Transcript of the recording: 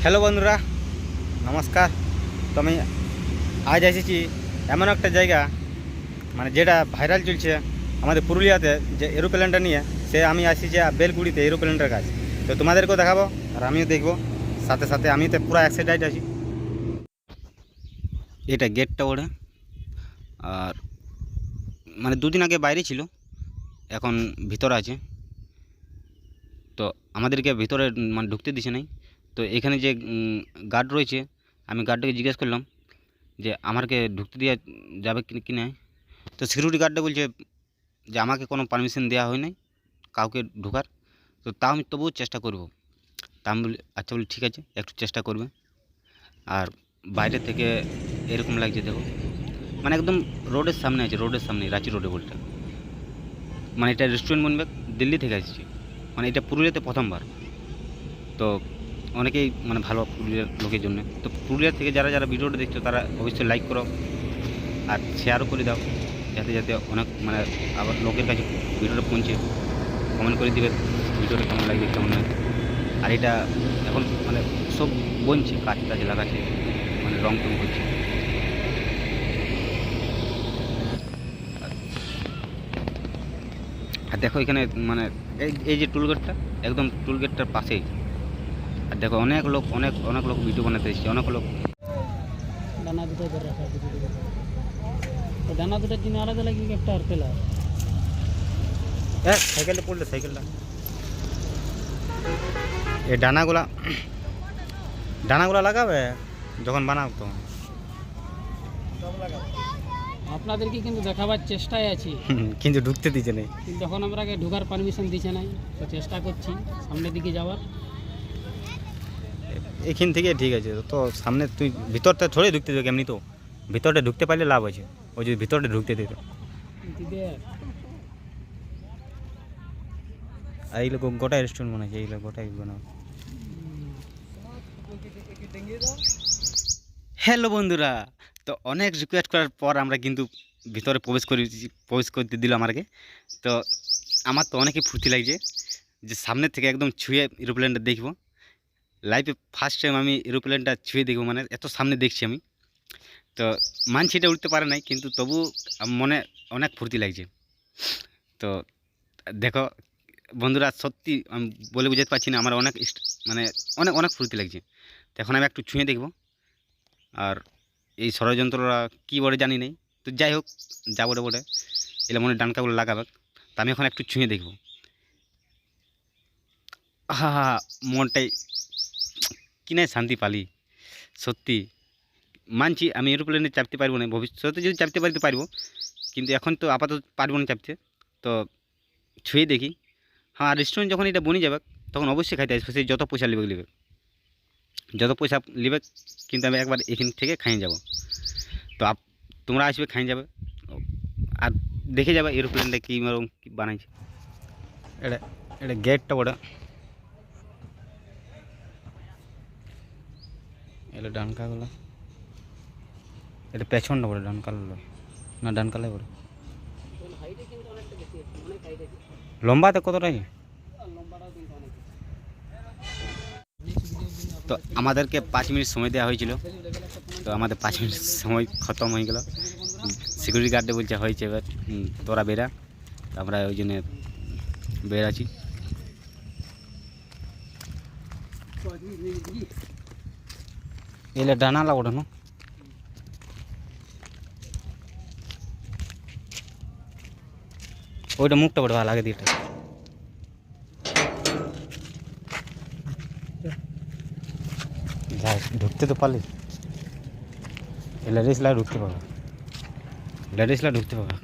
Hello বন্ধুরা, নমস্কার। তো আমি আজ এসেছি এমন একটা জায়গা, মানে যেটা ভাইরাল চলছে আমাদের পুরুলিয়াতে, যে এরোপ্লেনটা নিয়ে। আমি আসছি বেলগুড়িতে এরোপ্লেনটার কাজ। তো তোমাদেরকেও দেখাবো আর আমিও দেখবো, সাথে সাথে আমি তো পুরো এক্সাইটেড আছি। এটা গেটটা ওড়ে, আর মানে দুদিন আগে বাইরে ছিল, এখন ভিতরে আছে। তো আমাদেরকে ভিতরে মানে ঢুকতে দিছে নাই। তো এখানে যে গার্ড রয়েছে, আমি গার্ডটাকে জিজ্ঞেস করলাম যে আমাকে ঢুকতে দেওয়া যাবে কি না। তো সিকিউরিটি গার্ডটা বলছে যে আমাকে কোনো পারমিশন দেওয়া হয় নাই কাউকে ঢোকার। তো তাও আমি তবুও চেষ্টা করব। তা আমি বলি আচ্ছা, বলি ঠিক আছে, একটু চেষ্টা করবে। আর বাইরে থেকে এরকম লাগছে, দেখো, মানে একদম রোডের সামনে আছে, রোডের সামনে, রাঁচি রোডে বলতে। মানে এটা রেস্টুরেন্ট বনবে, দিল্লি থেকে আসছি, মানে এটা পুরুলিয়াতে প্রথমবার। তো অনেকেই মানে ভালো পুরুলিয়ার লোকের জন্য। তো পুরুলিয়ার থেকে যারা যারা ভিডিওটা দেখছো তারা অবশ্যই লাইক করো আর শেয়ারও করে দাও, যাতে যাতে অনেক মানে আবার লোকের কাছে ভিডিওটা পৌঁছে। কমেন্ট করে দিবে ভিডিওটা কেমন লাগবে, কেমন নয়। আর এটা এখন মানে সব বনছে, কাজ টাজ লাগাচ্ছে, মানে রং টং করছে। আর দেখো এখানে মানে এই যে টুলগেটটা, একদম টুলগেটটার পাশেই। আর দেখো অনেক লোক, অনেক অনেক লোক ভিডিও বানাতে এসেছে, অনেক লোক। দানা দুটো ধরে রাখা আছে, তো দানা দুটোর জন্য আলাদা লাগে একটা আর পেলা। সাইকেলটা পড়লে, সাইকেলটা এই ডানাগুলা ডানাগুলা লাগাবে যখন বানাও তখন। আপনাদেরকে কিন্তু দেখাবার চেষ্টায় আছি, কিন্তু ঢুকতে দিচ্ছে নেই। কিন্তু যখন আমরাকে ঢোকার পারমিশন দিচ্ছে নাই, তো চেষ্টা করছি সামনের দিকে যাওয়ার। এখান থেকে ঠিক আছে, তো সামনে তুই ভিতরটা থোড়ে ঢুকতে দেবে, এমনি তো ভিতরটা ঢুকতে পারলে লাভ আছে। ওই যদি ভিতরটা ঢুকতে দিত। আর এই লোক গোটাই রেস্টুরেন্ট বানাচ্ছে, এই লোক গোটাই বানাও। হ্যালো বন্ধুরা, তো অনেক রিকোয়েস্ট করার পর আমরা কিন্তু ভিতরে প্রবেশ করতে দিল আমাকে। তো আমার তো অনেকই ফুর্তি লাগছে যে সামনের থেকে একদম ছুঁয়ে এরোপ্লেনটা দেখব। লাইফে ফার্স্ট টাইম আমি এরোপ্লেনটা ছুঁয়ে দেখব, মানে এত সামনে দেখছি আমি। তো মানছি এটা উঠতে পারে নাই, কিন্তু তবু মনে অনেক ফুর্তি লাগছে। তো দেখো বন্ধুরা, সত্যি আমি বলে বুঝাতে পারছি না, আমার অনেক মানে অনেক অনেক ফুর্তি লাগছে। তো এখন আমি একটু ছুঁয়ে দেখব। আর এই ষড়যন্ত্ররা কী বলে জানি নেই, তো যাই হোক, যাবো বলে এলে মনে ডানকাগুলো লাগাবে। তা আমি এখন একটু ছুঁয়ে দেখব। হা হা, মনটাই কি না শান্তি পালি। সত্যি মানছি আমি এরোপ্লেনে চাপতে পারবো না, ভবিষ্যতে যদি চাপতে পারি তো পারবো, কিন্তু এখন তো আপাতত পারবো না চাপতে। তো ছুঁয়ে দেখি। হ্যাঁ, রেস্টুরেন্ট যখন এটা বনে যাবে তখন অবশ্যই খাইতে আসবে, সেই যত পয়সা নেবে, যত পয়সা নেবে, কিন্তু আমি একবার এখান থেকে খাইয়ে যাব। তো তোমরা আসবে, খাইয়ে যাবে আর দেখে যাবে এরোপ্লেনটা কী রকম বানাইছে। এটা এটা গেটটা বড়, এটা ডানকাগুলো, এটা পেছনটা বড়, ডানকাগুলো না, ডানকালাই বড়। লম্বাতে কতটা? তো আমাদেরকে 5 মিনিট সময় দেওয়া হয়েছিল, তো আমাদের 5 মিনিট সময় খতম হয়ে গেল। সিকিউরিটি গার্ডে বলছে হয়েছে, এবার তোরা বেরা। আমরা ওই জন্য বেরাচ্ছি। এলে ডানা লাগানো, ওইটা মুখটা বড় ভালো লাগে দিটা। ঢুকতে তো পারলি, লেডিসলা ঢুকতে পারবা, লেডিসলা ঢুকতে পারবা।